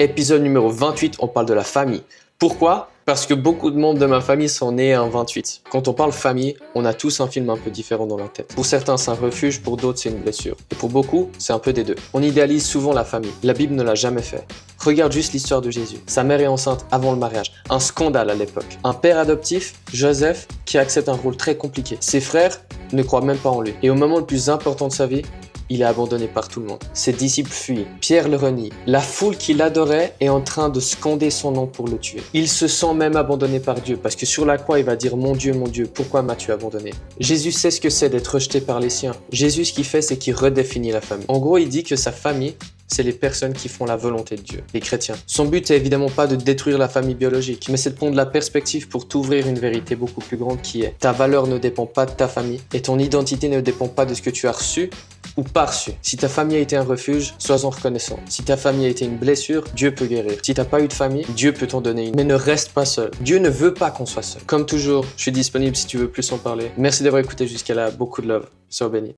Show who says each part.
Speaker 1: Épisode numéro 28, on parle de la famille. Pourquoi? Parce que beaucoup de membres de ma famille sont nés en 28. Quand on parle famille, on a tous un film un peu différent dans la tête. Pour certains, c'est un refuge, pour d'autres, c'est une blessure. Et pour beaucoup, c'est un peu des deux. On idéalise souvent la famille. La Bible ne l'a jamais fait. Regarde juste l'histoire de Jésus. Sa mère est enceinte avant le mariage. Un scandale à l'époque. Un père adoptif, Joseph, qui accepte un rôle très compliqué. Ses frères ne croient même pas en lui. Et au moment le plus important de sa vie, il est abandonné par tout le monde. Ses disciples fuient. Pierre le renie. La foule qui l'adorait est en train de scander son nom pour le tuer. Il se sent même abandonné par Dieu parce que sur la croix, il va dire « Mon Dieu, pourquoi m'as-tu abandonné ?» Jésus sait ce que c'est d'être rejeté par les siens. Jésus, ce qu'il fait, c'est qu'il redéfinit la famille. En gros, il dit que sa famille, c'est les personnes qui font la volonté de Dieu, les chrétiens. Son but est évidemment pas de détruire la famille biologique, mais c'est de prendre la perspective pour t'ouvrir une vérité beaucoup plus grande qui est ta valeur ne dépend pas de ta famille et ton identité ne dépend pas de ce que tu as reçu ou pas reçu. Si ta famille a été un refuge, sois-en reconnaissant. Si ta famille a été une blessure, Dieu peut guérir. Si t'as pas eu de famille, Dieu peut t'en donner une. Mais ne reste pas seul. Dieu ne veut pas qu'on soit seul. Comme toujours, je suis disponible si tu veux plus en parler. Merci d'avoir écouté jusqu'à là. Beaucoup de love. Sois béni.